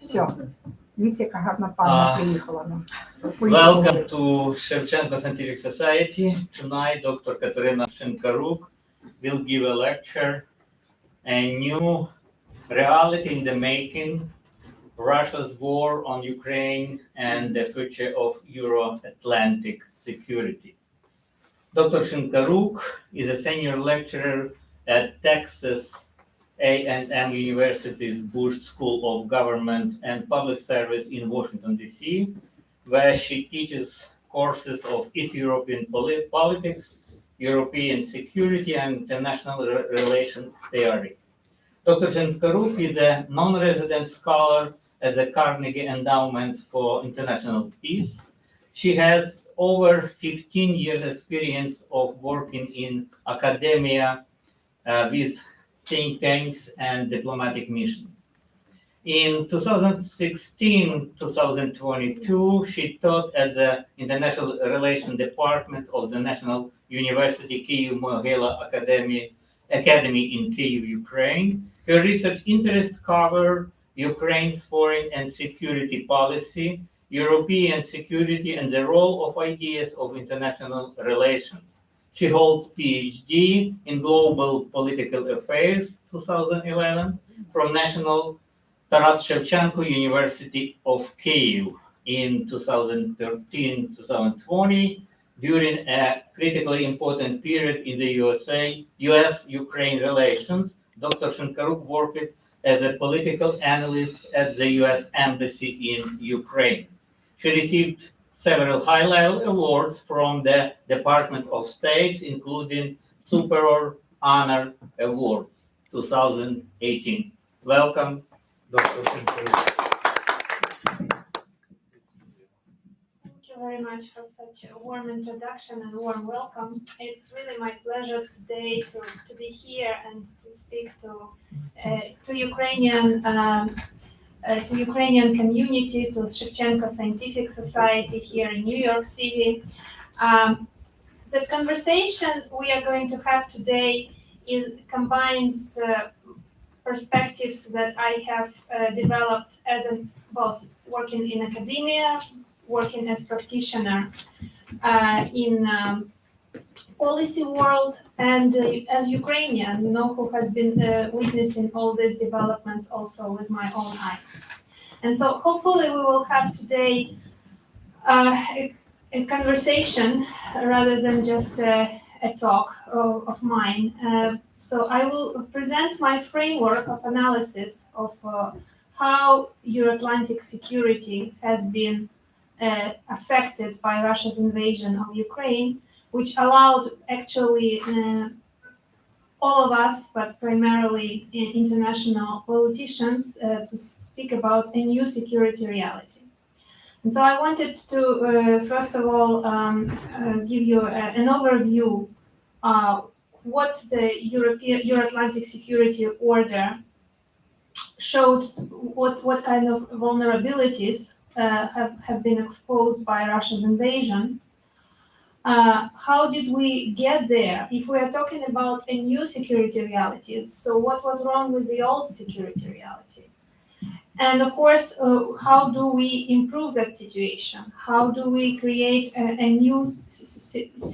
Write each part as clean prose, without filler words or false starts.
Все. Дивіться, яка гарна панна приїхала нам. Welcome to Shevchenko Scientific Society. Tonight, Dr. Kateryna Shynkaruk will give a lecture, a new reality in the making, Russia's war on Ukraine and the future of Euro-Atlantic security. Dr. Shynkaruk is a senior lecturer at Texas A&M University's Bush School of Government and Public Service in Washington, D.C., where she teaches courses of East European politics, European security, and international relations theory. Dr. Shynkaruk is a non-resident scholar at the Carnegie Endowment for International Peace. She has over 15 years experience of working in academia with think tanks and diplomatic missions. In 2016-2022, she taught at the International Relations Department of the National University Kyiv-Mohyla Academy in Kyiv, Ukraine. Her research interests cover Ukraine's foreign and security policy, European security, and the role of ideas of international relations. She holds PhD in Global Political Affairs 2011 from National Taras Shevchenko University of Kyiv. In 2013-2020, during a critically important period in the US-Ukraine relations, Dr. Shynkaruk worked as a political analyst at the US Embassy in Ukraine. She received several high-level awards from the Department of State, including Superior Honor Awards 2018. Welcome, Dr. Shynkaruk. Thank you very much for such a warm introduction and warm welcome. It's really my pleasure today to be here and to speak to Ukrainian community, to Shevchenko Scientific Society here in New York City. The conversation we are going to have today combines perspectives that I have developed as both working in academia, working as practitioner in policy world, and as Ukrainian, who has been witnessing all these developments also with my own eyes. And so hopefully we will have today a conversation rather than just a talk of mine. So I will present my framework of analysis of how Euro-Atlantic security has been affected by Russia's invasion of Ukraine, which allowed actually all of us, but primarily international politicians, to speak about a new security reality. And so I wanted to, first of all, give you an overview what the Euro-Atlantic security order showed, what kind of vulnerabilities have been exposed by Russia's invasion. How did we get there? If we are talking about a new security reality, so what was wrong with the old security reality? And of course, how do we improve that situation? How do we create a new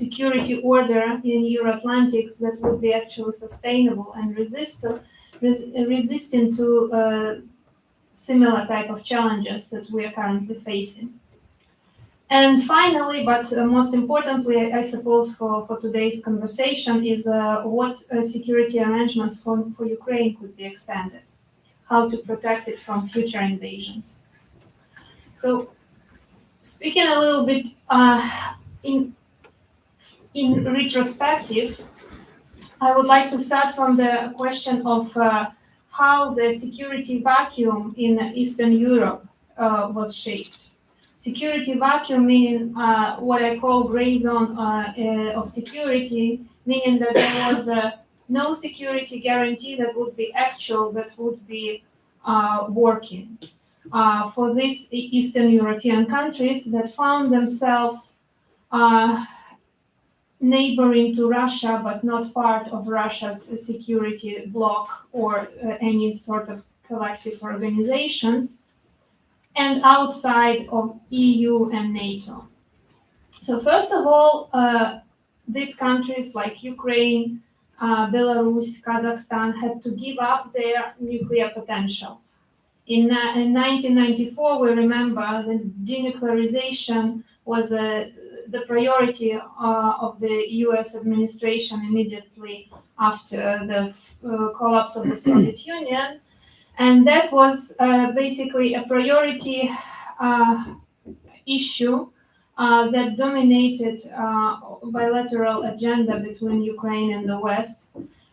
security order in Euro-Atlantics that would be actually sustainable and resistant to similar type of challenges that we are currently facing? And finally, but most importantly, I suppose for today's conversation, is what security arrangements for Ukraine could be extended, how to protect it from future invasions. So, speaking a little bit in retrospective, I would like to start from the question of how the security vacuum in Eastern Europe was shaped. Security vacuum meaning what I call gray zone of security, meaning that there was no security guarantee that would be actual, that would be working for these Eastern European countries that found themselves neighboring to Russia, but not part of Russia's security bloc or any sort of collective organizations. and outside of EU and NATO. So first of all, these countries like Ukraine, Belarus, Kazakhstan had to give up their nuclear potentials. In 1994, we remember the denuclearization was the priority of the US administration immediately after the collapse of the Soviet Union. And that was basically a priority issue that dominated bilateral agenda between Ukraine and the West.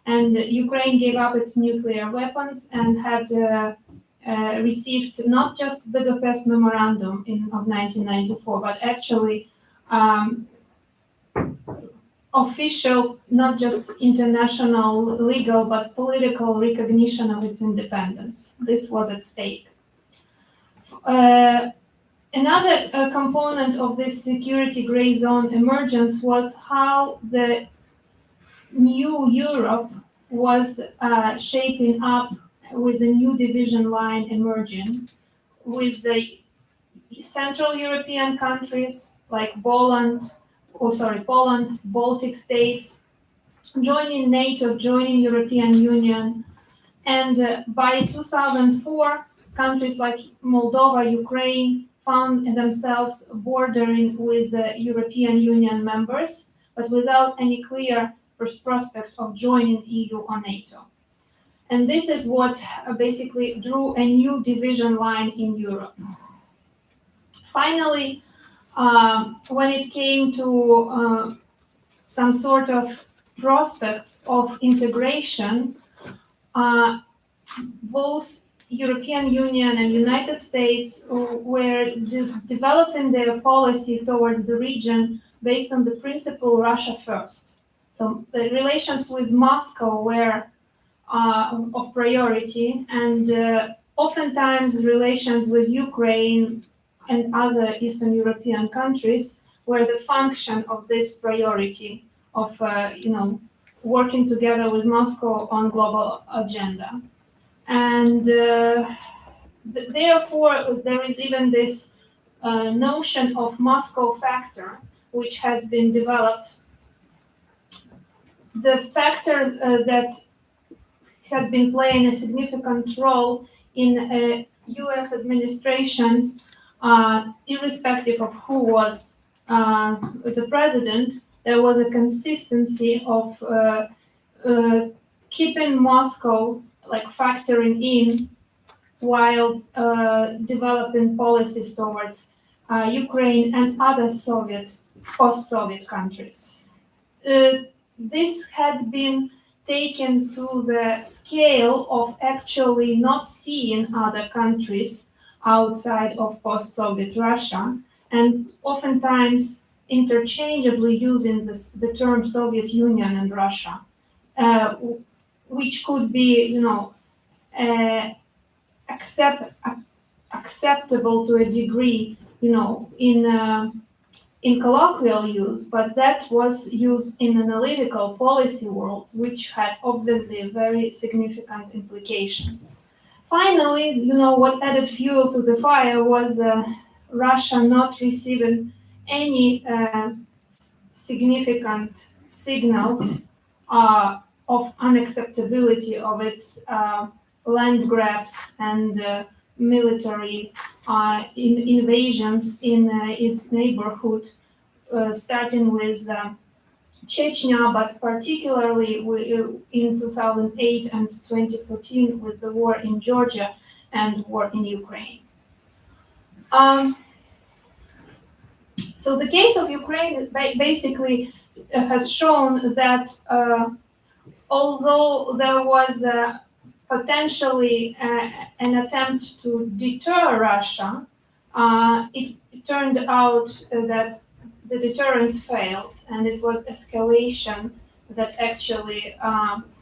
And Ukraine gave up its nuclear weapons and had received not just Budapest Memorandum of 1994, but actually official, not just international legal, but political recognition of its independence. This was at stake. Another component of this security gray zone emergence was how the new Europe was shaping up with a new division line emerging, with the Central European countries like Poland, Baltic states, joining NATO, joining European Union, and by 2004, countries like Moldova, Ukraine found themselves bordering with European Union members, but without any clear prospect of joining EU or NATO. And this is what basically drew a new division line in Europe. Finally, when it came to some sort of prospects of integration, both European Union and United States were developing their policy towards the region based on the principle Russia first. So the relations with Moscow were of priority, and oftentimes relations with Ukraine and other Eastern European countries were the function of this priority of working together with Moscow on global agenda. And therefore, there is even this notion of Moscow factor, which has been developed. The factor that had been playing a significant role in US administrations, irrespective of who was the president, there was a consistency of keeping Moscow like factoring in while developing policies towards Ukraine and other post-Soviet countries. This had been taken to the scale of actually not seeing other countries outside of post-Soviet Russia, and oftentimes interchangeably using the term Soviet Union and Russia, which could be, acceptable to a degree, in colloquial use, but that was used in analytical policy worlds, which had obviously very significant implications. Finally, what added fuel to the fire was Russia not receiving any significant signals of unacceptability of its land grabs and military invasions in its neighborhood, starting with Chechnya, but particularly in 2008 and 2014 with the war in Georgia and war in Ukraine. So the case of Ukraine basically has shown that although there was potentially an attempt to deter Russia, it turned out that the deterrence failed, and it was escalation that actually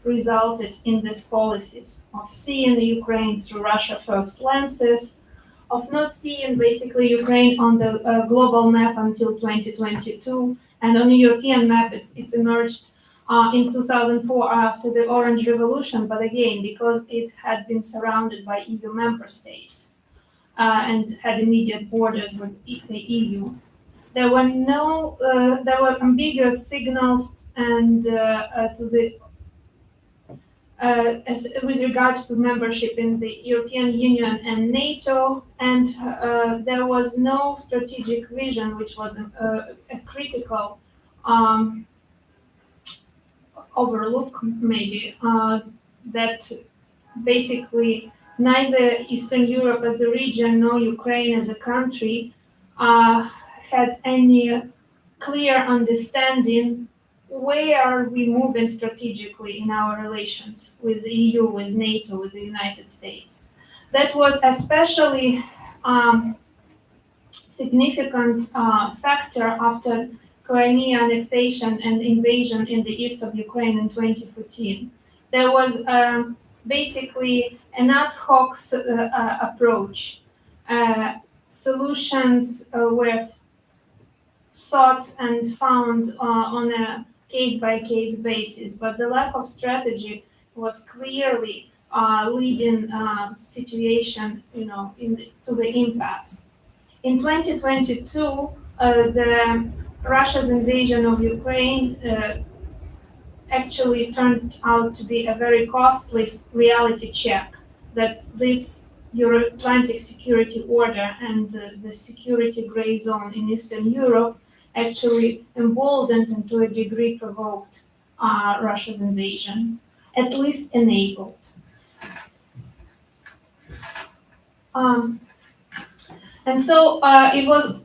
resulted in these policies of seeing Ukraine through Russia first lenses, of not seeing basically Ukraine on the global map until 2022, and on the European map it's emerged in 2004 after the Orange Revolution, but again, because it had been surrounded by EU member states. and had immediate borders with the EU. There were ambiguous signals and with regard to membership in the European Union and NATO, and there was no strategic vision, which was a critical overlook, maybe, that basically neither Eastern Europe as a region nor Ukraine as a country had any clear understanding where are we moving strategically in our relations with the EU, with NATO, with the United States. That was especially significant factor after Crimea annexation and invasion in the east of Ukraine in 2014. There was basically an ad hoc approach. Solutions were sought and found on a case-by-case basis, but the lack of strategy was clearly leading situation, to the impasse. In 2022, Russia's invasion of Ukraine actually turned out to be a very costly reality check that this Euro-Atlantic security order and the security gray zone in Eastern Europe actually emboldened and to a degree provoked Russia's invasion, at least enabled. And so it was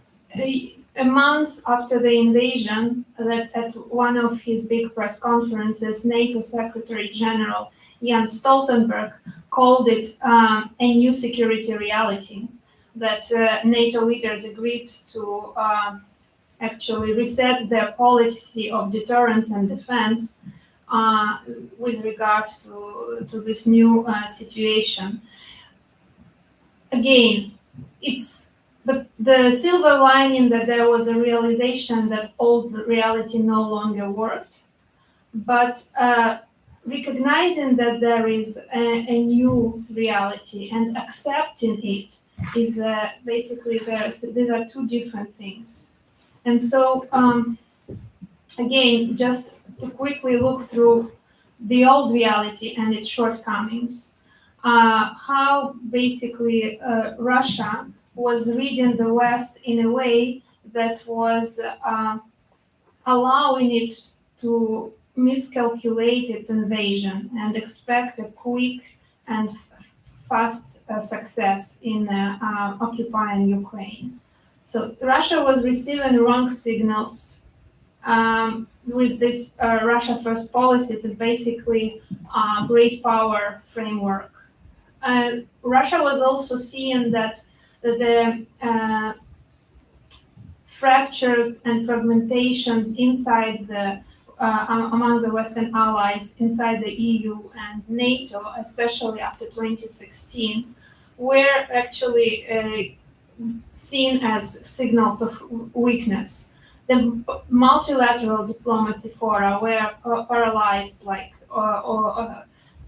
a month after the invasion that at one of his big press conferences, NATO Secretary General Jens Stoltenberg called it a new security reality, that NATO leaders agreed to actually reset their policy of deterrence and defense with regard to this new situation. Again, it's the silver lining that there was a realization that old reality no longer worked, but recognizing that there is a new reality and accepting it is basically these are two different things. And so, again, just to quickly look through the old reality and its shortcomings, how basically Russia was reading the West in a way that was allowing it to miscalculate its invasion and expect a quick and fast success in occupying Ukraine. So Russia was receiving wrong signals with this Russia First policies and basically great power framework. Russia was also seeing that the fractured and fragmentations inside among the Western allies, inside the EU and NATO, especially after 2016, were actually seen as signals of weakness. The multilateral diplomacy fora were paralyzed,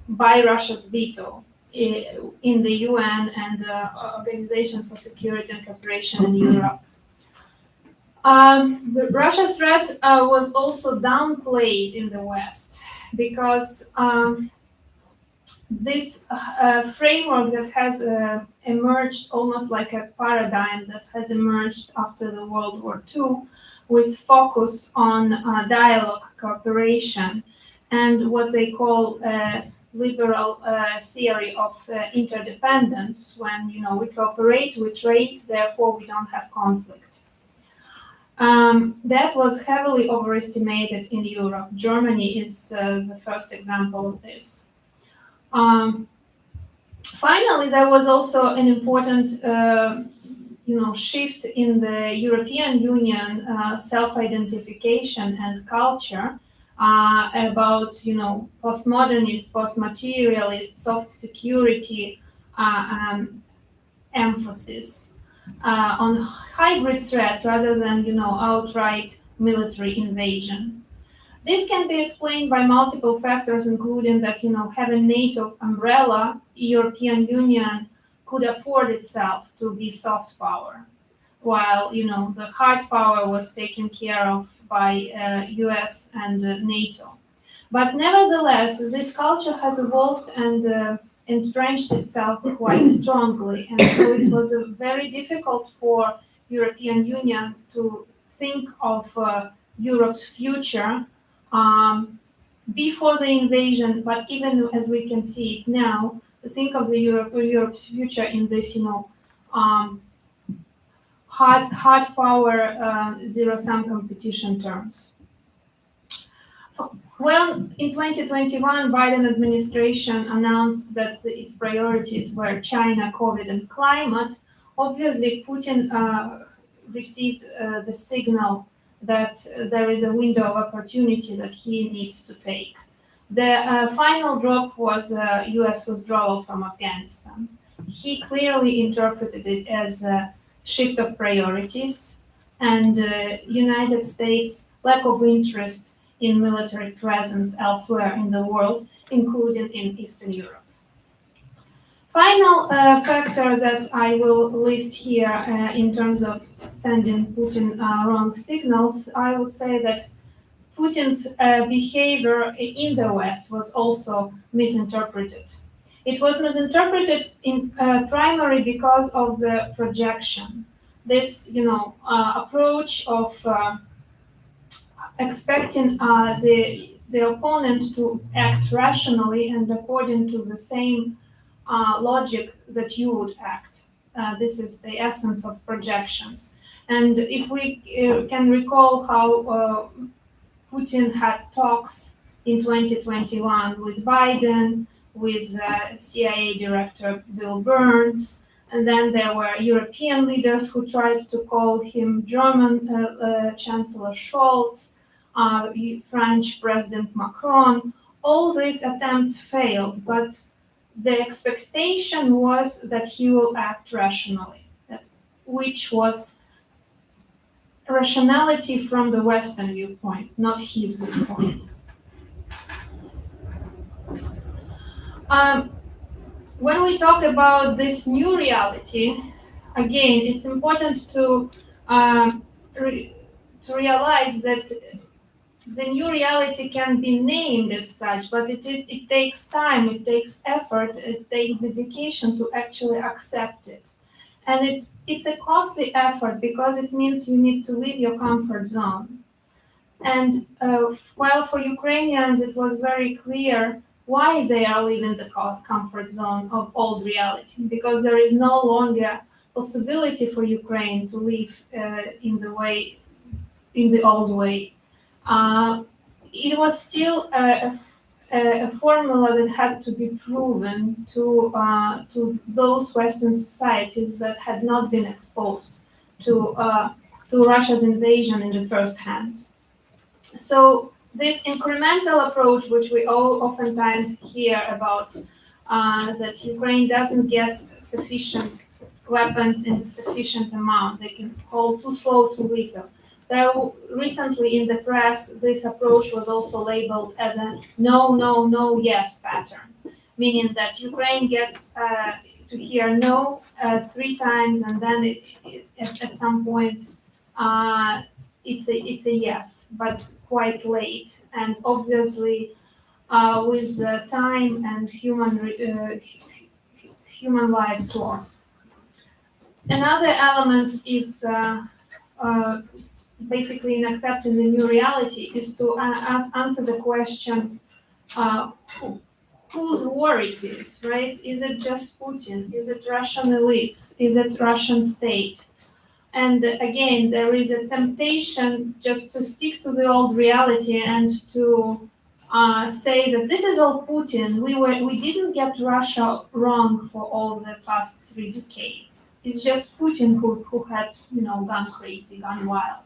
by Russia's veto in the UN and the Organization for Security and Cooperation in Europe. Russia's threat was also downplayed in the West because this framework that has emerged almost like a paradigm that has emerged after the World War II with focus on dialogue, cooperation, and what they call liberal theory of interdependence. When we cooperate, we trade, therefore we don't have conflict. That was heavily overestimated in Europe. Germany is the first example of this. Finally, there was also an important shift in the European Union self-identification and culture about postmodernist, postmaterialist, soft security emphasis on hybrid threat rather than outright military invasion. This can be explained by multiple factors, including that having NATO umbrella, European Union could afford itself to be soft power, while the hard power was taken care of by US and NATO. But nevertheless, this culture has evolved and entrenched itself quite strongly, and so it was very difficult for European Union to think of Europe's future before the invasion, but even as we can see it now, to think of the Europe's future in this, hard power zero-sum competition terms. Well, in 2021, Biden administration announced that its priorities were China, COVID, and climate. Obviously, Putin received the signal that there is a window of opportunity that he needs to take. The final drop was US withdrawal from Afghanistan. He clearly interpreted it as a shift of priorities and United States lack of interest in military presence elsewhere in the world, including in Eastern Europe. Final factor that I will list here in terms of sending Putin wrong signals, I would say that Putin's behavior in the West was also misinterpreted. It was misinterpreted in primarily because of the projection. This, approach of expecting the opponent to act rationally and according to the same logic that you would act. This is the essence of projections. And if we can recall how Putin had talks in 2021 with Biden, with CIA Director Bill Burns, and then there were European leaders who tried to call him, German Chancellor Scholz, French President Macron. All these attempts failed, but the expectation was that he will act rationally, which was rationality from the Western viewpoint, not his viewpoint. When we talk about this new reality, again, it's important to realize that the new reality can be named as such, but it takes time, it takes effort, it takes dedication to actually accept it. And it's a costly effort because it means you need to leave your comfort zone. And while for Ukrainians it was very clear why they are leaving the comfort zone of old reality, because there is no longer possibility for Ukraine to live in the old way. It was still a formula that had to be proven to those Western societies that had not been exposed to Russia's invasion in the first hand. So this incremental approach, which we all oftentimes hear about, that Ukraine doesn't get sufficient weapons in sufficient amount, they can hold too slow, too little. Recently in the press, this approach was also labeled as a no, no, no, yes pattern, meaning that Ukraine gets to hear no 3 times, and then at some point it's a yes, but quite late, and obviously with time and human lives lost. Another element is basically in accepting the new reality is to answer the question whose war it is, right? Is it just Putin? Is it Russian elites? Is it Russian state? And again, there is a temptation just to stick to the old reality and to say that this is all Putin. We didn't get Russia wrong for all the past 3 decades. It's just Putin who had gone crazy, gone wild.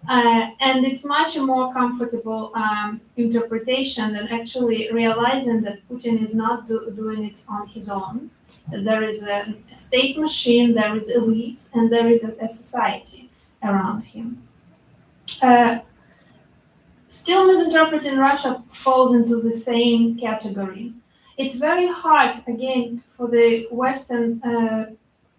And it's much more comfortable interpretation than actually realizing that Putin is not doing it on his own. There is a state machine, there is elites, and there is a society around him. Still misinterpreting Russia falls into the same category. It's very hard, again, for the Western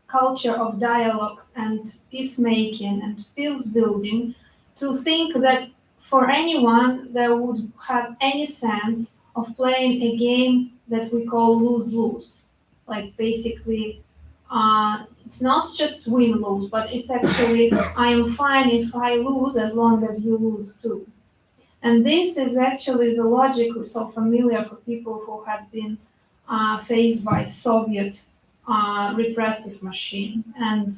culture of dialogue and peacemaking and peace building to think that for anyone there would have any sense of playing a game that we call lose-lose. Like basically, it's not just win-lose, but it's actually I am fine if I lose as long as you lose too. And this is actually the logic so familiar for people who have been faced by Soviet repressive machine. And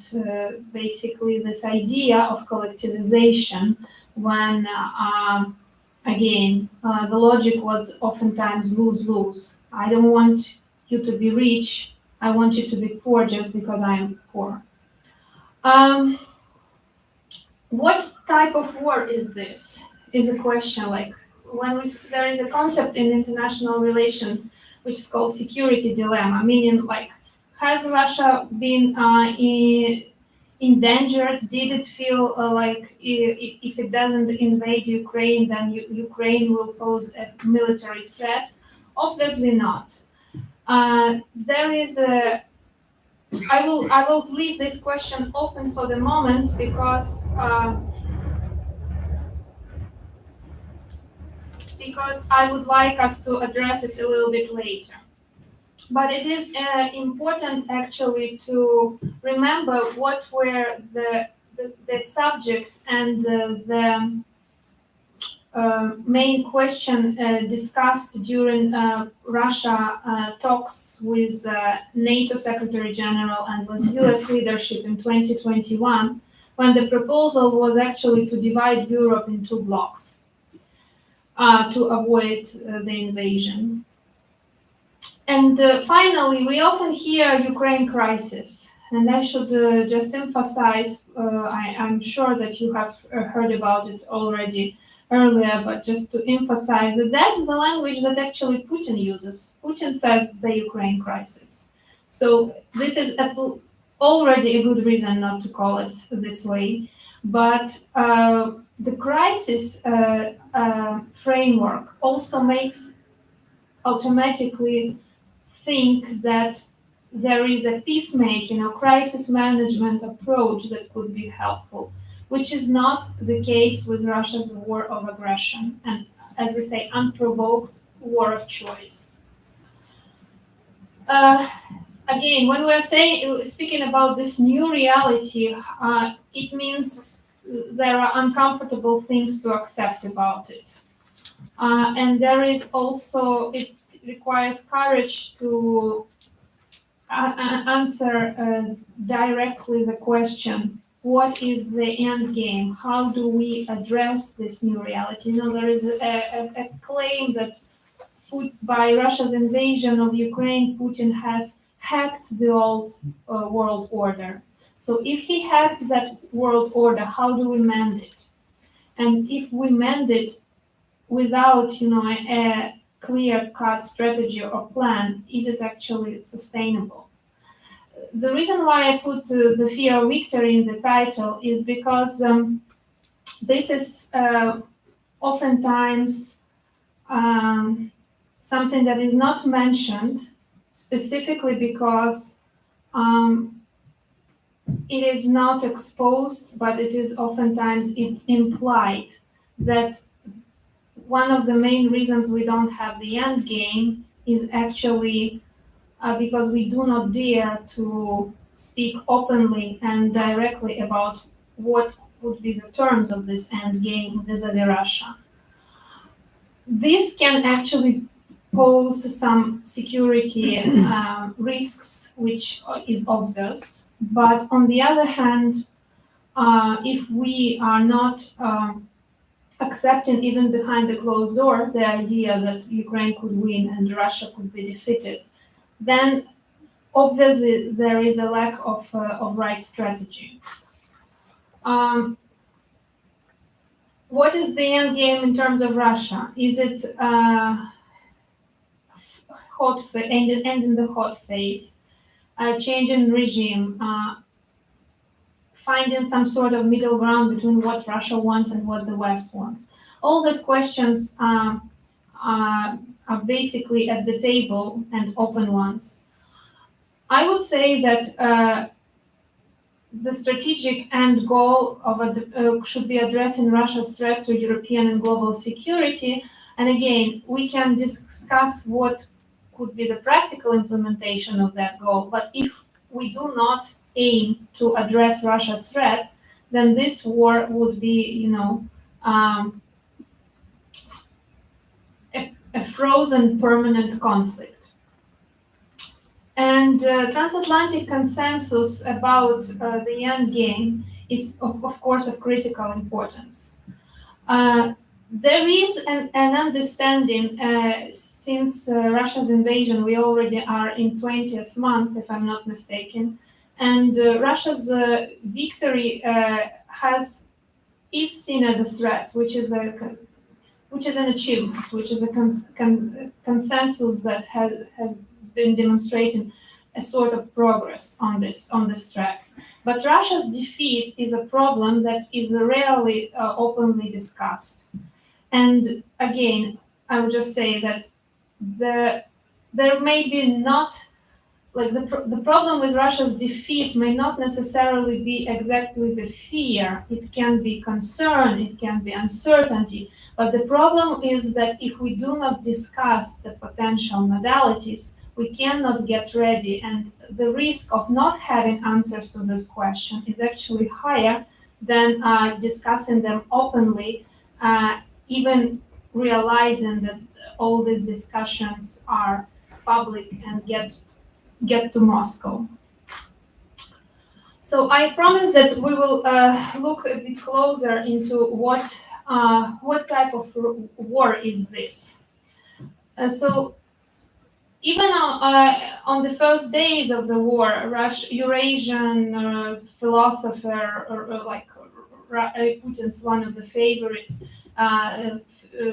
basically this idea of collectivization when, again, the logic was oftentimes lose-lose. I don't want you to be rich, I want you to be poor just because I am poor. What type of war is this? Is a question. Like there is a concept in international relations which is called security dilemma, meaning like has Russia been endangered? Did it feel like if it doesn't invade Ukraine, then Ukraine will pose a military threat? Obviously not. There is a I will leave this question open for the moment because I would like us to address it a little bit later. But it is important actually to remember what were the subject and the main question discussed during Russia talks with NATO Secretary General and with US leadership in 2021, when the proposal was actually to divide Europe in two blocks to avoid the invasion. And finally, we often hear Ukraine crisis, and I should just emphasize, I'm sure that you have heard about it already earlier, but just to emphasize that that's the language that actually Putin uses. Putin says the Ukraine crisis. So this is already a good reason not to call it this way. But the crisis framework also makes automatically think that there is a peacemaking or crisis management approach that could be helpful, which is not the case with Russia's war of aggression and, as we say, unprovoked war of choice. Again, when we're speaking about this new reality, it means there are uncomfortable things to accept about it. And there is also, it requires courage to answer directly the question, what is the end game? How do we address this new reality? You know, there is a claim that by Russia's invasion of Ukraine, Putin has hacked the old world order. So if he hacked that world order, how do we mend it? And if we mend it without, you know, a clear-cut strategy or plan, is it actually sustainable? The reason why I put the fear of victory in the title is because this is oftentimes something that is not mentioned, specifically because it is not exposed, but it is oftentimes implied that one of the main reasons we don't have the end game is actually because we do not dare to speak openly and directly about what would be the terms of this end game vis-a-vis Russia. This can actually pose some security risks, which is obvious. But on the other hand, if we are not accepting even behind the closed door the idea that Ukraine could win and Russia could be defeated, then obviously there is a lack of right strategy. What is the end game in terms of Russia? Is it ending the hot phase, changing regime, finding some sort of middle ground between what Russia wants and what the West wants? All these questions are basically at the table and open ones. I would say that the strategic end goal of should be addressing Russia's threat to European and global security. And again, we can discuss what could be the practical implementation of that goal. But if we do not aim to address Russia's threat, then this war would be, a frozen permanent conflict. And transatlantic consensus about the end game is, of course, of critical importance. There is an understanding since Russia's invasion. We already are in 20th month, if I'm not mistaken, and Russia's victory is seen as a threat, which is an achievement, which is a consensus that has been demonstrating a sort of progress on this track. But Russia's defeat is a problem that is rarely openly discussed. And again, I would just say that there may be not, like the problem with Russia's defeat may not necessarily be exactly the fear. It can be concern, it can be uncertainty. But the problem is that if we do not discuss the potential modalities, we cannot get ready. And the risk of not having answers to this question is actually higher than discussing them openly, even realizing that all these discussions are public and get to Moscow. So I promise that we will look a bit closer into what type of war is this. So even on the first days of the war, Eurasian philosopher, or like Putin's one of the favorites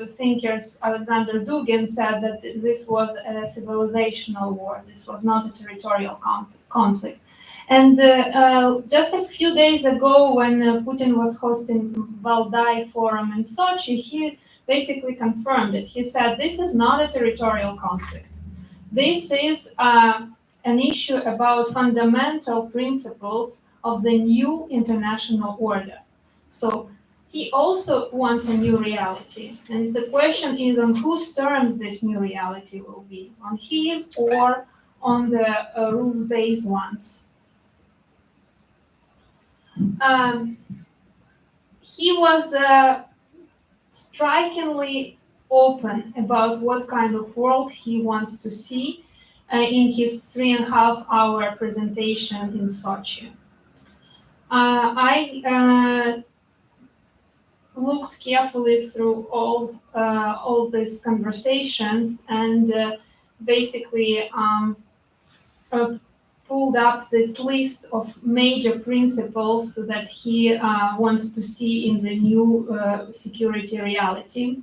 thinkers, Alexander Dugin, said that this was a civilizational war. This was not a territorial conflict. And just a few days ago, when Putin was hosting Valdai Forum in Sochi, he basically confirmed it. He said, this is not a territorial conflict. This is an issue about fundamental principles of the new international order. So he also wants a new reality. And the question is on whose terms this new reality will be, on his or on the rules-based ones. He was strikingly open about what kind of world he wants to see in his 3.5-hour presentation in Sochi. I looked carefully through all these conversations and basically pulled up this list of major principles that he wants to see in the new security reality.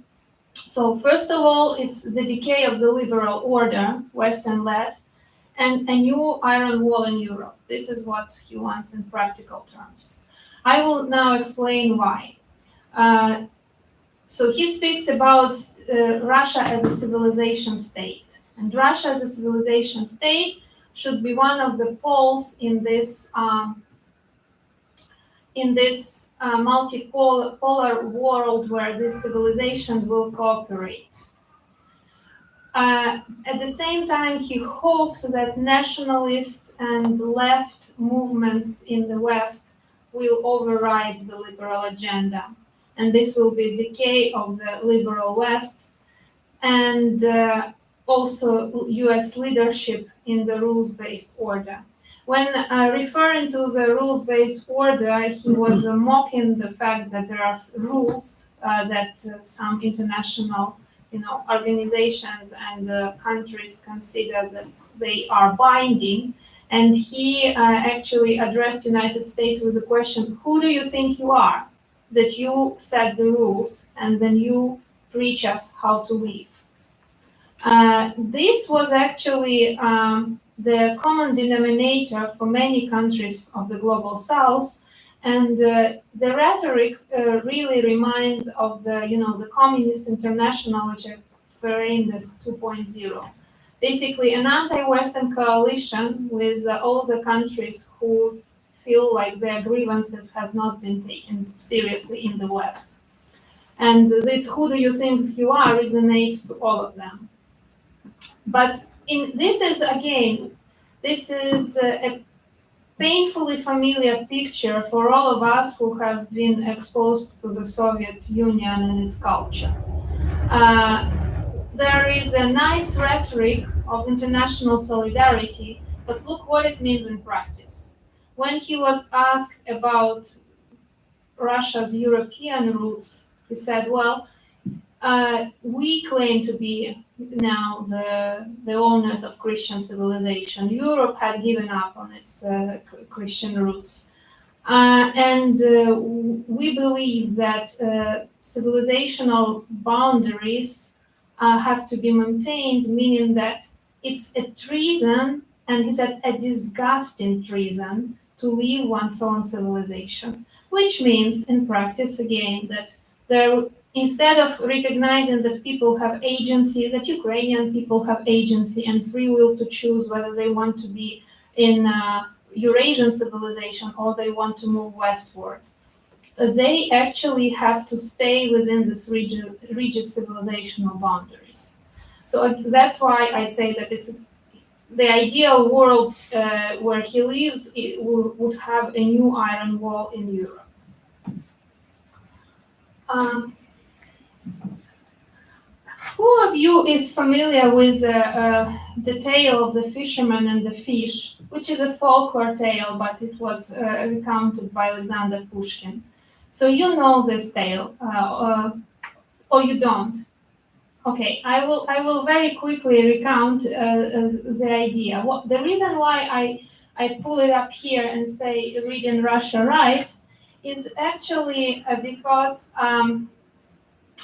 So first of all, it's the decay of the liberal order, Western-led, and a new iron wall in Europe. This is what he wants in practical terms. I will now explain why. So he speaks about Russia as a civilization state. And Russia as a civilization state should be one of the poles in this multipolar world where these civilizations will cooperate. At the same time, he hopes that nationalist and left movements in the West will override the liberal agenda. And this will be decay of the liberal West and also US leadership in the rules-based order. When referring to the rules-based order, he was mocking the fact that there are rules that some international organizations and countries consider that they are binding. And he actually addressed United States with the question, who do you think you are? That you set the rules and then you preach us how to live. This was actually the common denominator for many countries of the global South, and the rhetoric really reminds of the Communist International, which a framed as 2.0. Basically, an anti-Western coalition with all the countries who feel like their grievances have not been taken seriously in the West. And this "who do you think you are" resonates to all of them. But this is a painfully familiar picture for all of us who have been exposed to the Soviet Union and its culture. There is a nice rhetoric of international solidarity, but look what it means in practice. When he was asked about Russia's European roots, he said, well, we claim to be now the owners of Christian civilization. Europe had given up on its Christian roots. And we believe that civilizational boundaries have to be maintained, meaning that it's a treason, and he said a disgusting treason, to leave one's own civilization, which means in practice again that instead of recognizing that people have agency, that Ukrainian people have agency and free will to choose whether they want to be in Eurasian civilization or they want to move westward, they actually have to stay within this rigid civilizational boundaries. So that's why I say that it's the ideal world where he lives. Would have a new iron wall in Europe. Who of you is familiar with the tale of the fisherman and the fish, which is a folklore tale, but it was recounted by Alexander Pushkin? So you know this tale, or you don't? Okay, I will very quickly recount the idea. The reason why I pull it up here and say "Reading Russia Right" is actually because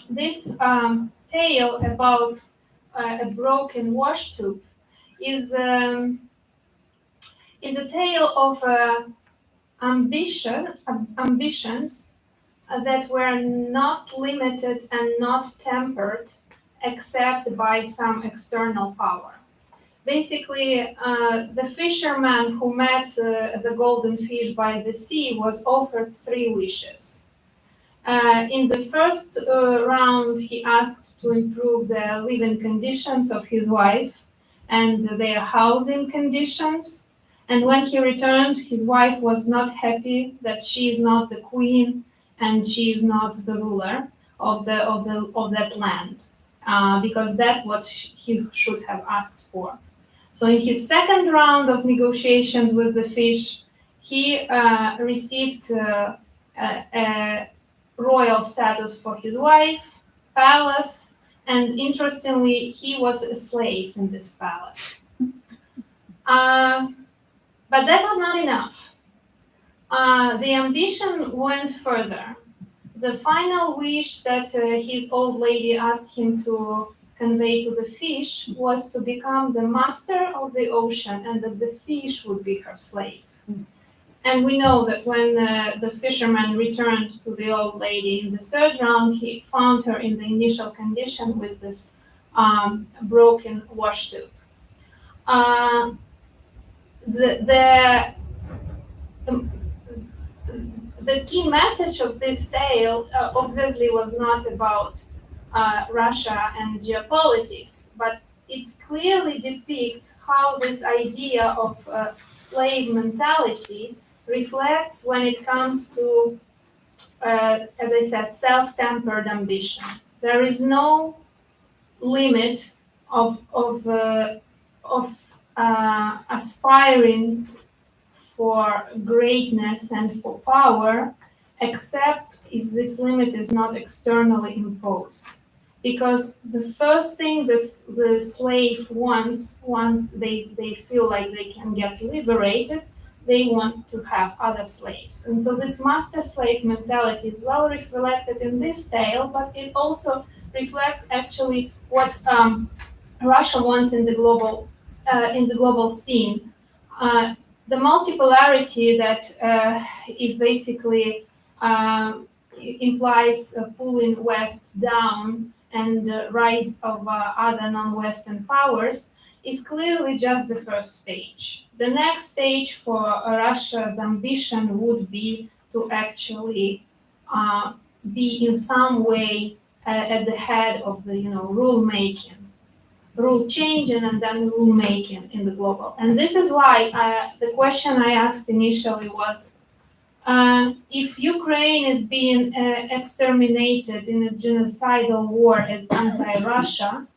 this tale about a broken wash tube is a tale of ambitions that were not limited and not tempered except by some external power. Basically, the fisherman who met the golden fish by the sea was offered 3 wishes. In the first round, he asked to improve the living conditions of his wife and their housing conditions. And when he returned, his wife was not happy that she is not the queen and she is not the ruler of that land, because that's what he should have asked for. So in his second round of negotiations with the fish, he received a royal status for his wife, palace, and interestingly, he was a slave in this palace. But that was not enough. The ambition went further. The final wish that his old lady asked him to convey to the fish was to become the master of the ocean and that the fish would be her slave. And we know that when the fisherman returned to the old lady in the third round, he found her in the initial condition with this broken wash tube. The key message of this tale obviously was not about Russia and geopolitics, but it clearly depicts how this idea of slave mentality reflects when it comes to, as I said, self-tempered ambition. There is no limit of aspiring for greatness and for power, except if this limit is not externally imposed. Because the first thing the slave wants, once they feel like they can get liberated, they want to have other slaves. And so this master-slave mentality is well reflected in this tale, but it also reflects actually what Russia wants in the global scene. The multipolarity that is basically implies pulling West down and rise of other non-Western powers is clearly just the first stage. The next stage for Russia's ambition would be to actually be in some way at the head of the rule making, rule changing, and then rule making in the global. And this is why the question I asked initially was, if Ukraine is being exterminated in a genocidal war as anti-Russia,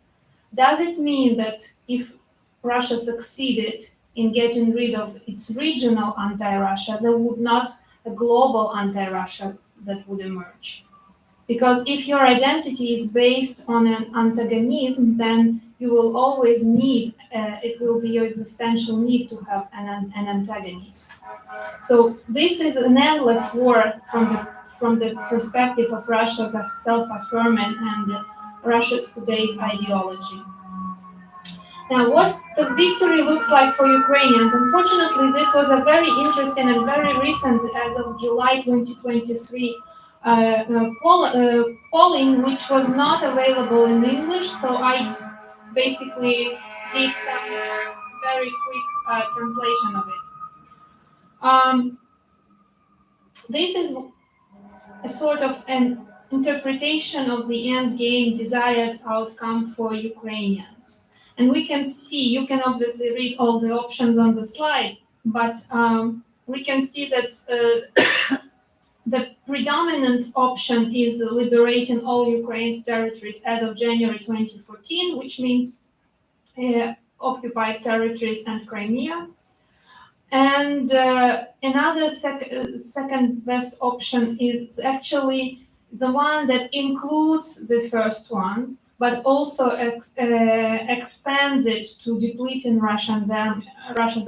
does it mean that if Russia succeeded in getting rid of its regional anti-Russia, there would not a global anti-Russia that would emerge? Because if your identity is based on an antagonism, then you will always need, it will be your existential need to have an antagonist. So this is an endless war from the perspective of Russia's self-affirming and Russia's today's ideology. Now, what the victory looks like for Ukrainians? Unfortunately, this was a very interesting and very recent, as of July 2023, polling, which was not available in English. So I basically did some very quick translation of it. This is a sort of an interpretation of the end game desired outcome for Ukrainians. And we can see, you can obviously read all the options on the slide, but we can see that the predominant option is liberating all Ukraine's territories as of January 2014, which means occupied territories and Crimea. And another second best option is actually the one that includes the first one, but also expands it to depleting Russia's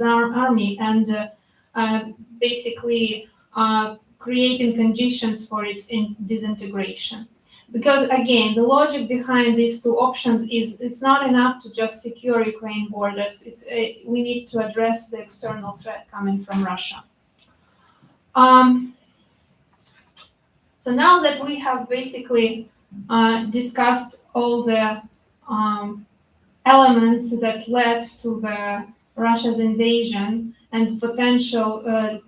army and basically creating conditions for its disintegration. Because again, the logic behind these two options is it's not enough to just secure Ukraine borders. We need to address the external threat coming from Russia. So now that we have basically discussed all the elements that led to the Russia's invasion and potential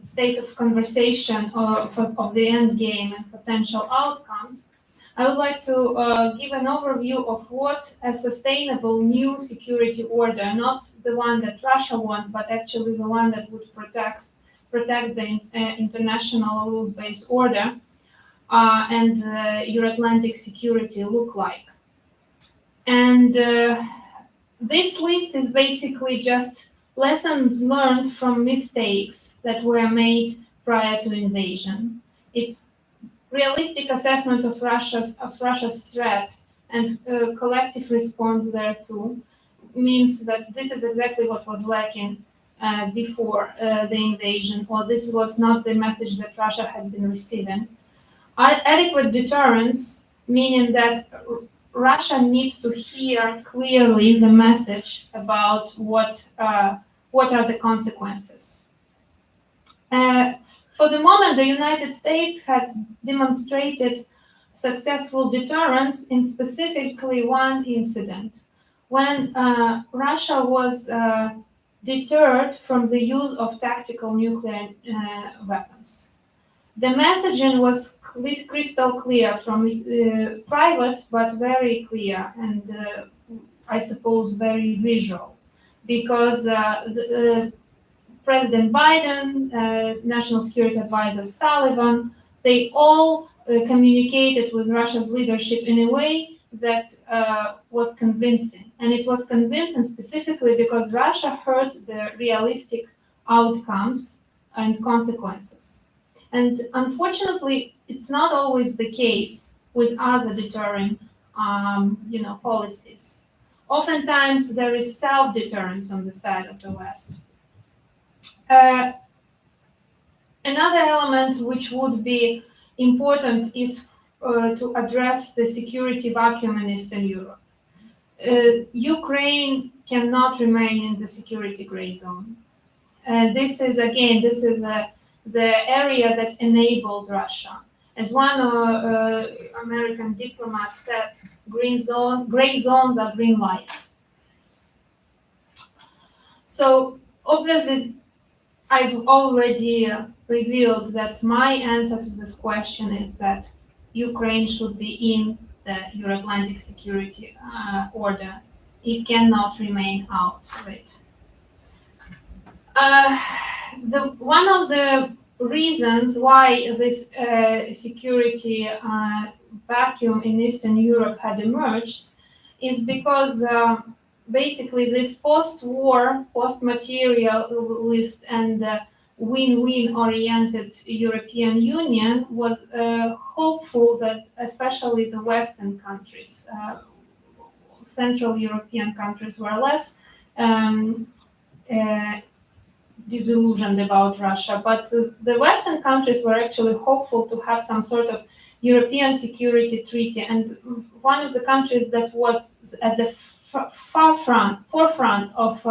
state of conversation of the end game and potential outcomes, I would like to give an overview of what a sustainable new security order, not the one that Russia wants, but actually the one that would protect the international rules-based order and Euro-Atlantic security look like. And this list is basically just lessons learned from mistakes that were made prior to invasion. It's realistic assessment of Russia's threat and collective response thereto means that this is exactly what was lacking before the invasion, or this was not the message that Russia had been receiving. Adequate deterrence, meaning that Russia needs to hear clearly the message about what are the consequences. For the moment, the United States had demonstrated successful deterrence in specifically one incident, when Russia was deterred from the use of tactical nuclear weapons. The messaging was crystal clear from private, but very clear and I suppose very visual, because President Biden, National Security Advisor Sullivan, they all communicated with Russia's leadership in a way that was convincing. And it was convincing specifically because Russia heard the realistic outcomes and consequences. And unfortunately, it's not always the case with other deterring policies. Oftentimes, there is self-deterrence on the side of the West. Another element which would be important is to address the security vacuum in Eastern Europe. Ukraine cannot remain in the security gray zone. This is the area that enables Russia. As one American diplomat said, gray zones are green lights. So obviously, I've already revealed that my answer to this question is that Ukraine should be in the Euro-Atlantic Security Order. It cannot remain out of it. One of the reasons why this security vacuum in Eastern Europe had emerged is because basically this post-war, post-materialist and win-win oriented European Union was hopeful that especially the Western countries, Central European countries were less disillusioned about Russia, but the Western countries were actually hopeful to have some sort of European security treaty. And one of the countries that was at the forefront of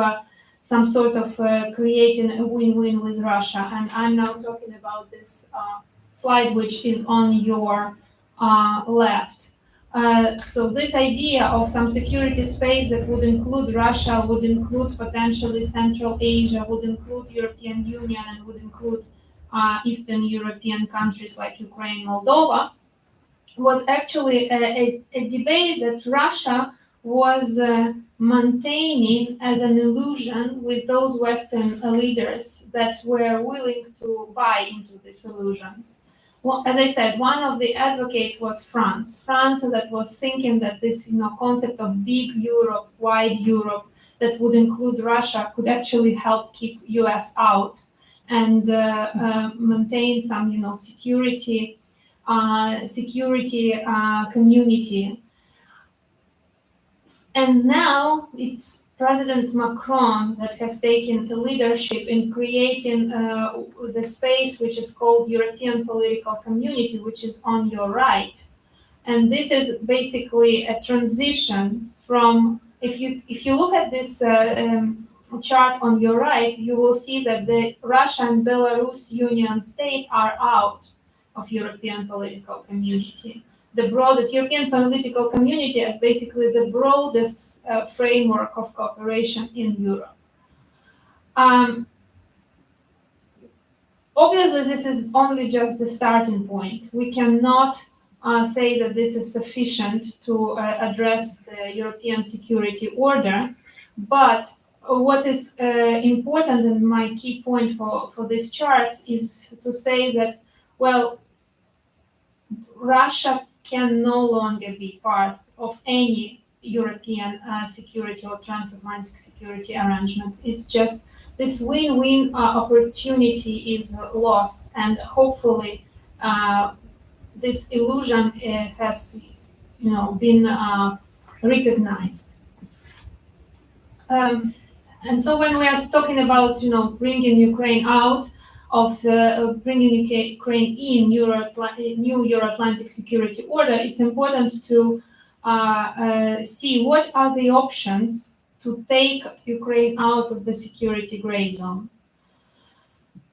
some sort of creating a win-win with Russia. And I'm now talking about this slide, which is on your left. So this idea of some security space that would include Russia, would include potentially Central Asia, would include European Union, and would include Eastern European countries like Ukraine, Moldova, was actually a debate that Russia was maintaining as an illusion with those Western leaders that were willing to buy into this illusion. Well, as I said, one of the advocates was France. France that was thinking that this, concept of big Europe, wide Europe, that would include Russia, could actually help keep US out and maintain some, security community. And now it's President Macron that has taken the leadership in creating the space which is called European Political Community, which is on your right. And this is basically a transition from, if you look at this chart on your right, you will see that the Russia and Belarus Union state are out of European Political Community. The broadest European political community is basically the broadest framework of cooperation in Europe. Obviously, this is only just the starting point. We cannot say that this is sufficient to address the European security order, but what is important, and my key point for this chart, is to say that, well, Russia can no longer be part of any European security or transatlantic security arrangement. It's just this win-win opportunity is lost, and hopefully this illusion has, been recognized. And so when we are talking about, bringing Ukraine out of bringing Ukraine in new Euro-Atlantic security order, it's important to see what are the options to take Ukraine out of the security gray zone.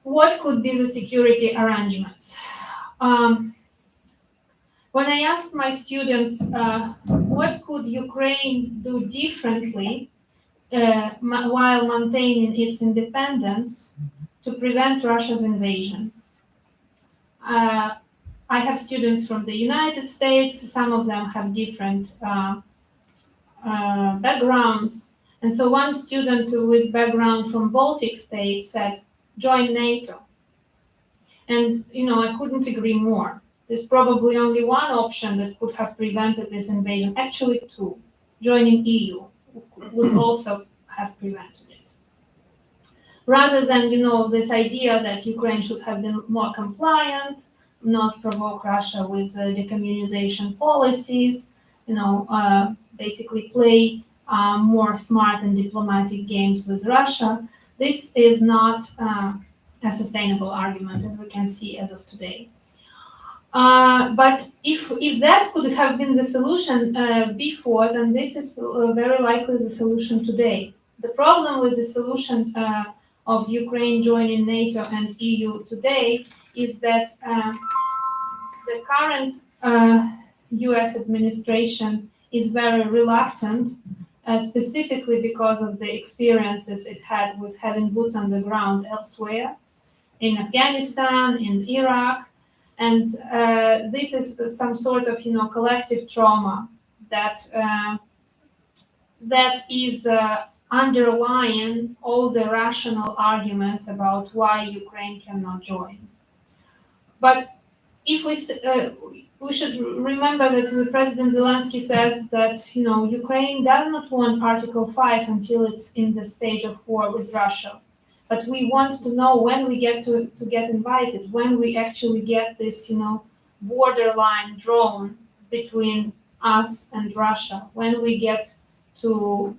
What could be the security arrangements? When I asked my students, what could Ukraine do differently while maintaining its independence to prevent Russia's invasion? I have students from the United States. Some of them have different backgrounds. And so one student with background from Baltic states said, join NATO. And, I couldn't agree more. There's probably only one option that could have prevented this invasion, actually two. Joining EU would also have prevented it. Rather than, this idea that Ukraine should have been more compliant, not provoke Russia with decommunization policies, basically play more smart and diplomatic games with Russia, this is not a sustainable argument, as we can see as of today. But if that could have been the solution before, then this is very likely the solution today. The problem with the solution of Ukraine joining NATO and EU today is that the current U.S. administration is very reluctant, specifically because of the experiences it had with having boots on the ground elsewhere, in Afghanistan, in Iraq, and this is some sort of, collective trauma that that is underlying all the rational arguments about why Ukraine cannot join. But if we should remember that the President Zelensky says that Ukraine does not want Article 5 until it's in the stage of war with Russia. But we want to know when we get to get invited, when we actually get this borderline drawn between us and Russia, when we get to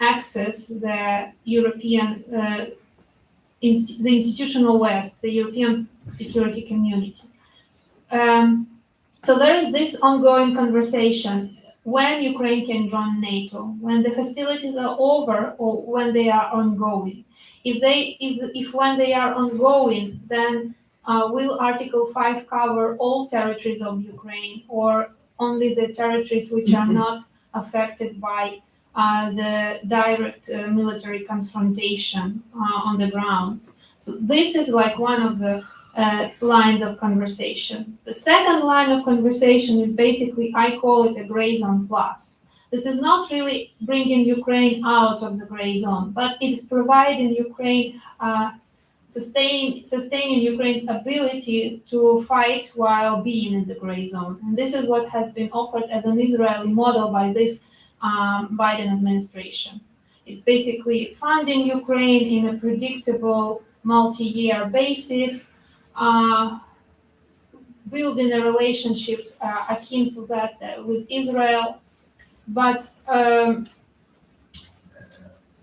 access the European the institutional West, the European security community. So there is this ongoing conversation when Ukraine can join NATO, when the hostilities are over or when they are ongoing. If when they are ongoing, then will Article 5 cover all territories of Ukraine or only the territories which are not affected by the direct military confrontation on the ground? So this is like one of the lines of conversation. The second line of conversation is basically, I call it a gray zone plus. This is not really bringing Ukraine out of the gray zone, but it is providing Ukraine, sustaining Ukraine's ability to fight while being in the gray zone. And this is what has been offered as an Israeli model by this Biden administration. It's basically funding Ukraine in a predictable multi-year basis, building a relationship akin to that with Israel. But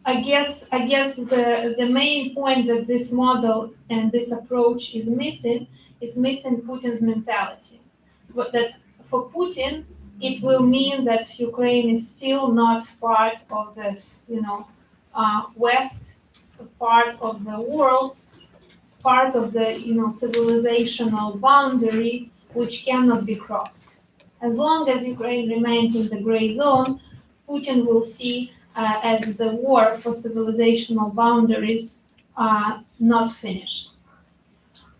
I guess the main point that this model and this approach is missing Putin's mentality. But that for Putin, it will mean that Ukraine is still not part of this, West, part of the world, part of the, civilizational boundary which cannot be crossed. As long as Ukraine remains in the gray zone, Putin will see as the war for civilizational boundaries not finished.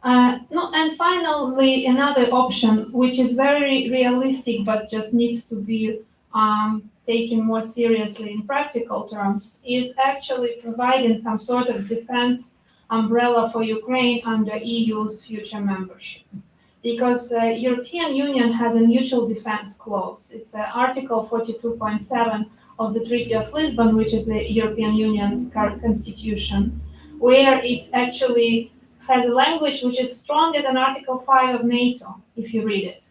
And finally, another option, which is very realistic but just needs to be taken more seriously in practical terms, is actually providing some sort of defense umbrella for Ukraine under EU's future membership. Because the European Union has a mutual defense clause. It's Article 42.7 of the Treaty of Lisbon, which is the European Union's constitution, where it actually has a language which is stronger than Article 5 of NATO, if you read it.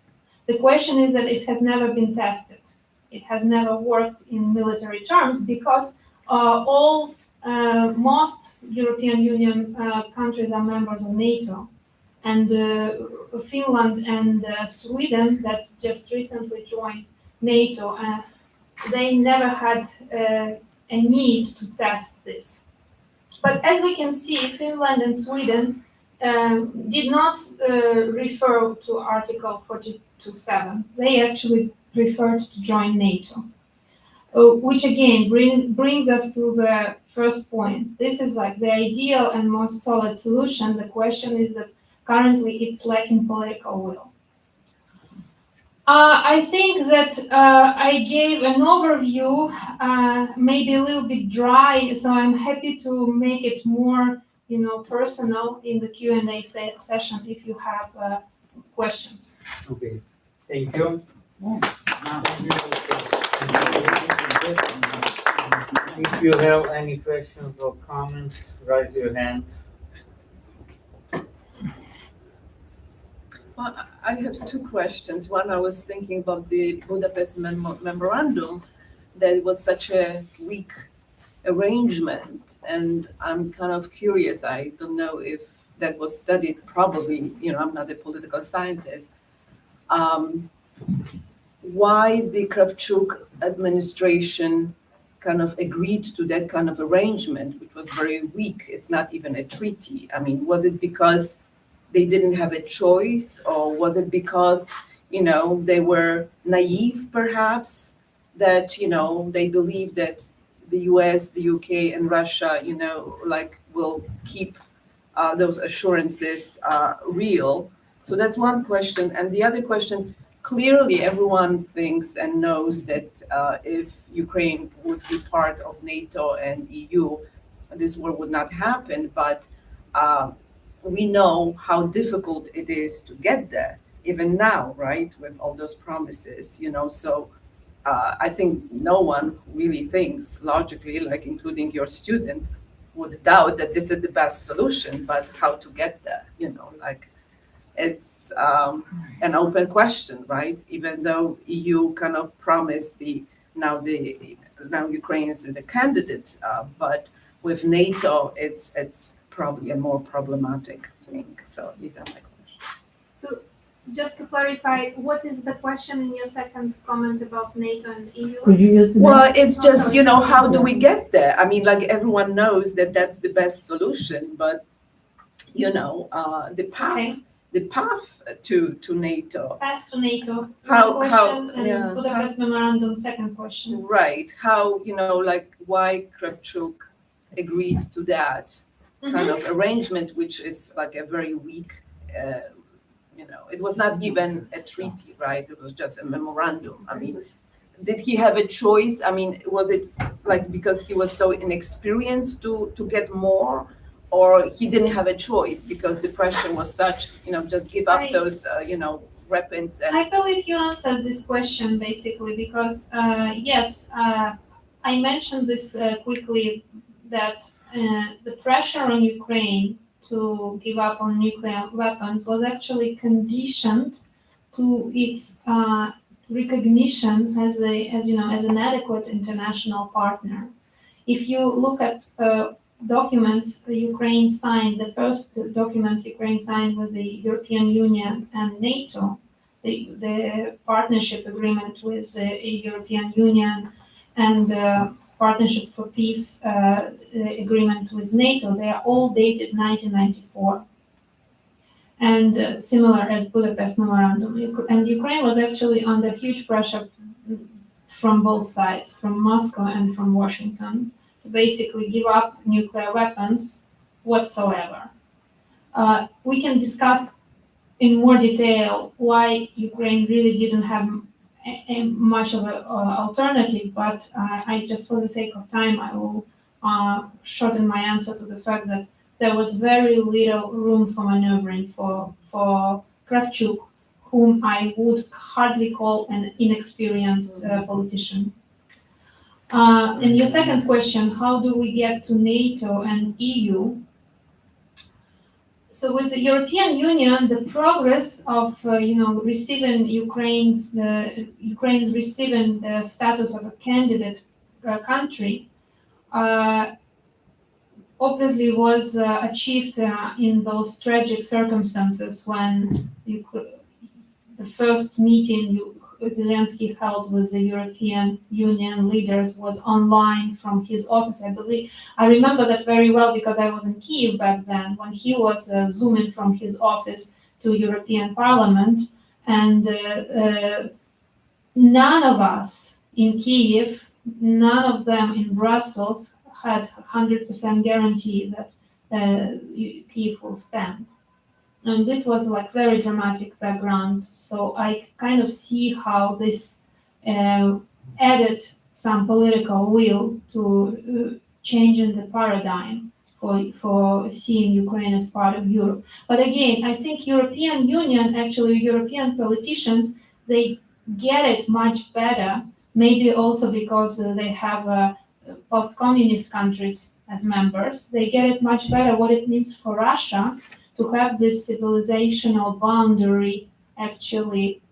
The question is that it has never been tested. It has never worked in military terms because most European Union countries are members of NATO. And Finland and Sweden, that just recently joined NATO, they never had a need to test this. But as we can see, Finland and Sweden did not refer to Article 42.7. They actually referred to join NATO, which again brings us to the first point. This is like the ideal and most solid solution. The question is that currently it's lacking political will. I think that I gave an overview, maybe a little bit dry, so I'm happy to make it more, personal in the Q&A session if you have questions. Okay, thank you. If you have any questions or comments, raise your hand. Well, I have two questions. One, I was thinking about the Budapest memorandum, that it was such a weak arrangement, and I'm kind of curious. I don't know if that was studied. Probably, I'm not a political scientist. Why the Kravchuk administration kind of agreed to that kind of arrangement, which was very weak? It's not even a treaty. I mean, was it because they didn't have a choice, or was it because, they were naive perhaps, that, they believed that the US, the UK, and Russia, will keep those assurances real? So that's one question. And the other question, clearly everyone thinks and knows that if Ukraine would be part of NATO and EU, this war would not happen. But we know how difficult it is to get there, even now, right, with all those promises, So I think no one really thinks logically, like including your student, would doubt that this is the best solution, but how to get there, it's an open question, right? Even though EU kind of promised now Ukraine is the candidate, but with NATO, it's probably a more problematic thing. So these are my questions. So just to clarify, what is the question in your second comment about NATO and EU? Could you use the Well, it's Oh, just, sorry. how do we get there? I mean, like everyone knows that that's the best solution, but, Okay. the path to NATO, Pass to NATO. How- One how- question, and yeah, Budapest Memorandum, second question. right? How, why Kravchuk agreed to that kind of arrangement, which is like a very weak, it was not even a treaty, right? It was just a memorandum. I mean, did he have a choice? I mean, was it like because he was so inexperienced to get more, or he didn't have a choice because the pressure was such, just give up those, weapons and. I believe you answered this question basically because, yes, I mentioned this quickly that the pressure on Ukraine to give up on nuclear weapons was actually conditioned to its recognition as an adequate international partner. If you look at documents Ukraine signed, the first documents Ukraine signed with the European Union and NATO, the partnership agreement with the European Union and Partnership for Peace agreement with NATO, they are all dated 1994. And similar as Budapest Memorandum. And Ukraine was actually under huge pressure from both sides, from Moscow and from Washington, to basically give up nuclear weapons whatsoever. We can discuss in more detail why Ukraine really didn't have much of an alternative, but I just, for the sake of time, I will shorten my answer to the fact that there was very little room for maneuvering for Kravchuk, whom I would hardly call an inexperienced politician. And your second question, how do we get to NATO and EU? So with the European Union, the progress of receiving Ukraine's receiving the status of a candidate country obviously was achieved in those tragic circumstances when the first meeting Zelensky held with the European Union leaders was online from his office. I remember that very well because I was in Kyiv back then when he was zooming from his office to European Parliament, and none of us in Kyiv, none of them in Brussels had 100% guarantee that Kyiv will stand. And it was like very dramatic background. So I kind of see how this added some political will to changing the paradigm for seeing Ukraine as part of Europe. But again, I think European Union, actually European politicians, they get it much better, maybe also because they have post-communist countries as members. They get it much better what it means for Russia to have this civilizational boundary actually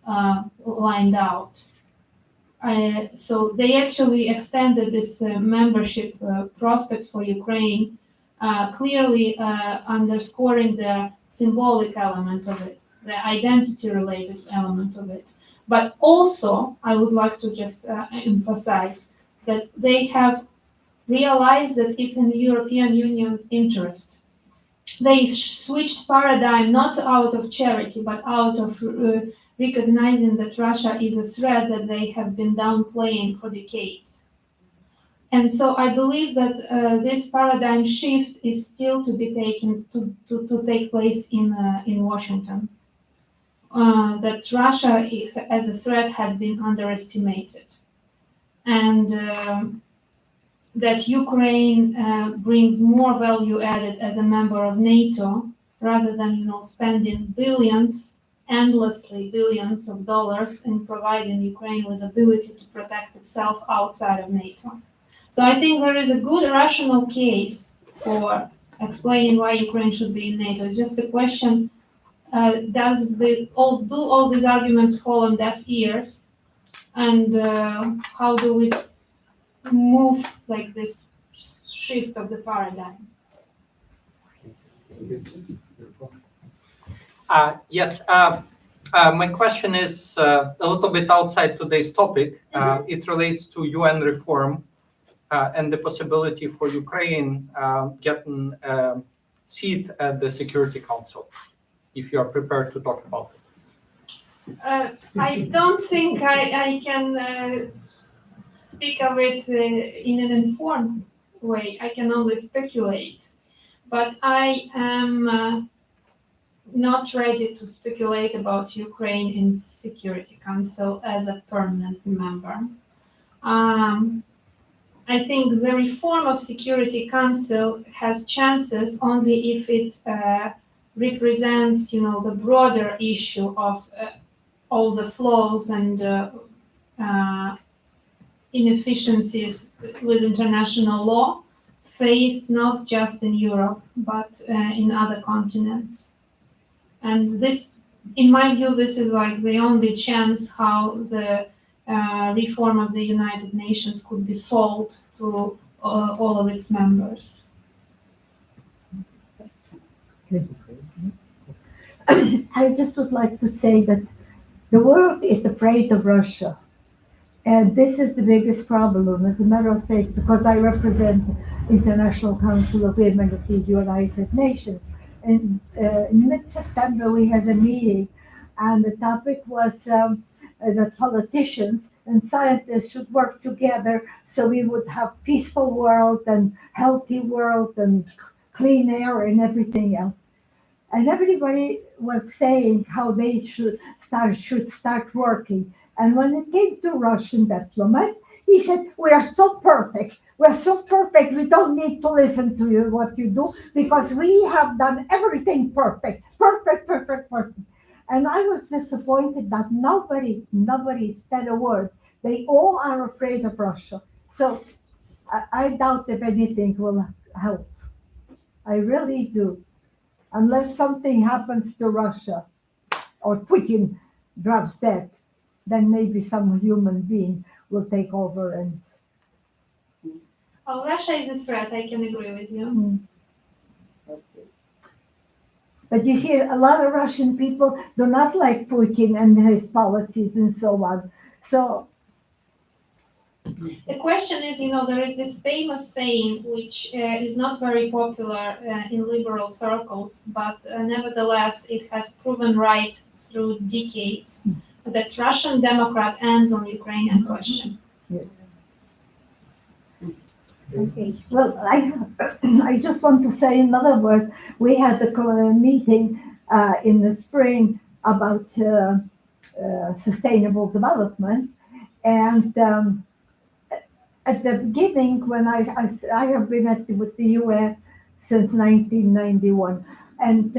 lined out. So they actually extended this membership prospect for Ukraine, clearly underscoring the symbolic element of it, the identity-related element of it. But also, I would like to just emphasize that they have realized that it's in the European Union's interest they switched paradigm not out of charity, but out of recognizing that Russia is a threat that they have been downplaying for decades. And so I believe that this paradigm shift is still to be taken to take place in Washington. That Russia as a threat had been underestimated, and that Ukraine brings more value added as a member of NATO rather than spending endlessly billions of dollars in providing Ukraine with ability to protect itself outside of NATO. So I think there is a good rational case for explaining why Ukraine should be in NATO. It's just a question: do all these arguments fall on deaf ears, and how do we move like this shift of the paradigm? Yes, my question is a little bit outside today's topic. It relates to UN reform and the possibility for Ukraine getting a seat at the Security Council, if you are prepared to talk about it. I don't think I can speak of it in an informed way. I can only speculate. But I am not ready to speculate about Ukraine in Security Council as a permanent member. I think the reform of Security Council has chances only if it represents, the broader issue of all the flaws and inefficiencies with international law faced not just in Europe but in other continents. And this, in my view, this is like the only chance how the reform of the United Nations could be sold to all of its members. I just would like to say that the world is afraid of Russia. And this is the biggest problem, as a matter of fact, because I represent International Council of Women at the United Nations. And in mid-September, we had a meeting, and the topic was that politicians and scientists should work together so we would have peaceful world and healthy world and clean air and everything else. And everybody was saying how they should start working. And when it came to Russian diplomat, he said, "We are so perfect. We're so perfect. We don't need to listen to you what you do because we have done everything perfect, perfect, perfect, perfect." And I was disappointed that nobody said a word. They all are afraid of Russia. So I doubt if anything will help. I really do. Unless something happens to Russia or Putin drops dead, then maybe some human being will take over and... Oh, Russia is a threat, I can agree with you. But you see, a lot of Russian people do not like Putin and his policies and so on. So the question is, there is this famous saying which is not very popular in liberal circles, but nevertheless it has proven right through decades, that Russian Democrat ends on Ukrainian question. yeah. Okay. Well, I just want to say another word. We had a meeting in the spring about sustainable development, and at the beginning, when I have been with the UN since 1991, and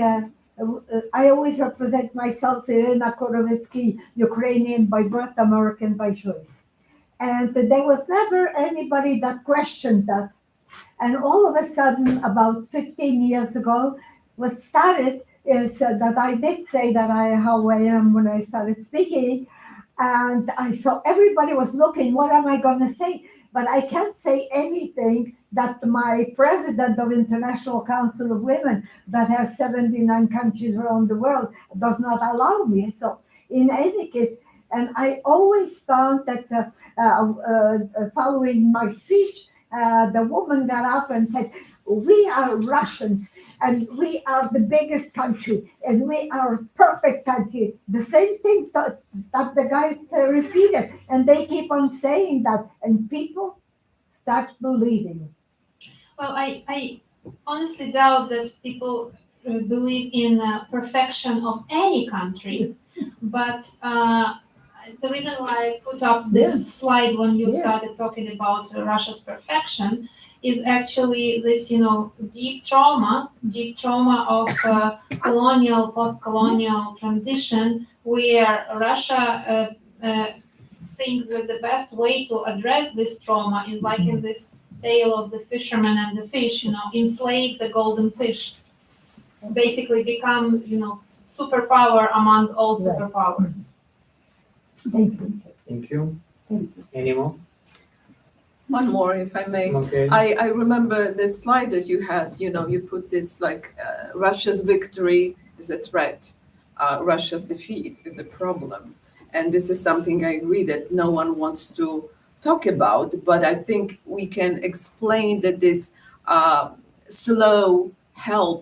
I always represent myself, Irina Korovitsky, Ukrainian by birth, American by choice. And there was never anybody that questioned that. And all of a sudden, about 15 years ago, what started is that I did say that how I am when I started speaking. And I saw everybody was looking, what am I going to say? But I can't say anything that my president of International Council of Women, that has 79 countries around the world, does not allow me. So in any case, and I always found that following my speech, the woman got up and said, we are Russians and we are the biggest country and we are a perfect country. The same thing that the guy repeated, and they keep on saying that, and people start believing. Well, I honestly doubt that people believe in perfection of any country, but the reason why I put up this Yes. slide when you Yes. started talking about Russia's perfection is actually this, deep trauma of colonial, post-colonial transition, where Russia thinks that the best way to address this trauma is like in this tale of the fisherman and the fish, enslave the golden fish, basically become, superpower among all Right. superpowers. Thank you. Thank you. Thank you. Any more? One more, if I may. Okay. I remember the slide that you had, you put this like Russia's victory is a threat, Russia's defeat is a problem. And this is something I agree that no one wants to talk about, but I think we can explain that this slow help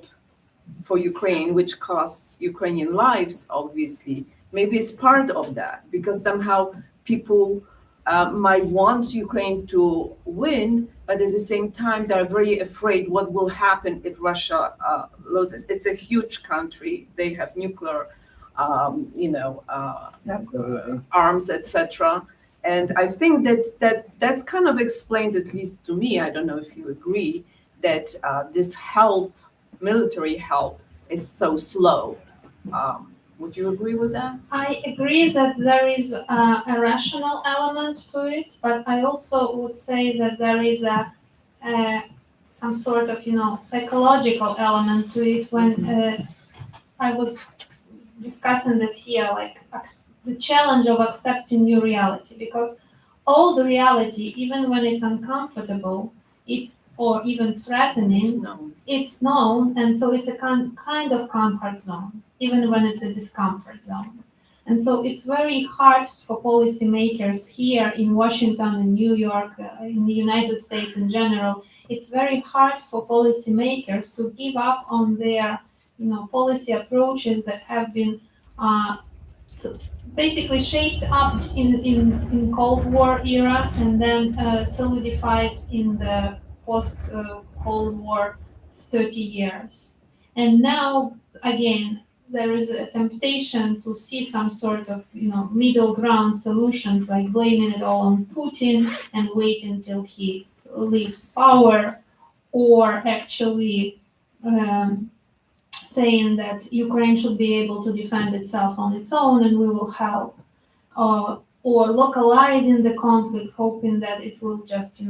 for Ukraine, which costs Ukrainian lives, obviously, maybe it's part of that, because somehow people might want Ukraine to win, but at the same time, they're very afraid what will happen if Russia loses. It's a huge country. They have nuclear, arms, etc. And I think that kind of explains, at least to me, I don't know if you agree, that this help, military help, is so slow. Would you agree with that? I agree that there is a rational element to it, but I also would say that there is some sort of, psychological element to it. When I was discussing this here, like the challenge of accepting new reality, because all the reality, even when it's uncomfortable, or even threatening, it's known, and so it's a kind of comfort zone, even when it's a discomfort zone. And so it's very hard for policymakers here in Washington, in New York, in the United States in general. It's very hard for policymakers to give up on their, policy approaches that have been basically shaped up in Cold War era and then solidified in the post-Cold War 30 years. And now, again, there is a temptation to see some sort of, middle ground solutions, like blaming it all on Putin and wait until he leaves power, or actually saying that Ukraine should be able to defend itself on its own and we will help, or localizing the conflict, hoping that it will just,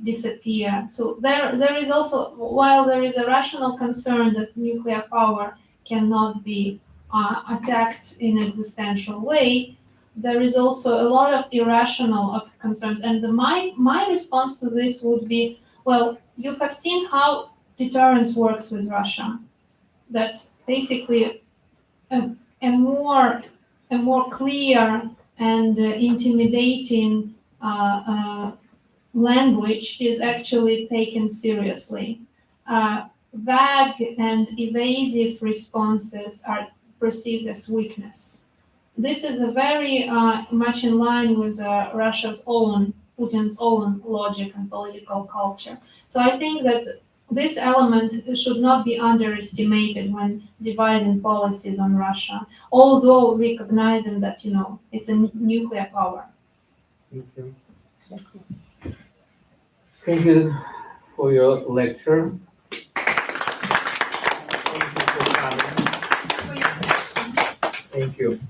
disappear. So there is also, while there is a rational concern that nuclear power cannot be attacked in an existential way, there is also a lot of irrational concerns. And my response to this would be, well, you have seen how deterrence works with Russia. That basically a more clear and intimidating language is actually taken seriously. Vague and evasive responses are perceived as weakness. This is a very much in line with Putin's own logic and political culture. So I think that this element should not be underestimated when devising policies on Russia, although recognizing that, it's a nuclear power. Thank you. Thank you for your lecture. Thank you for coming. Thank you.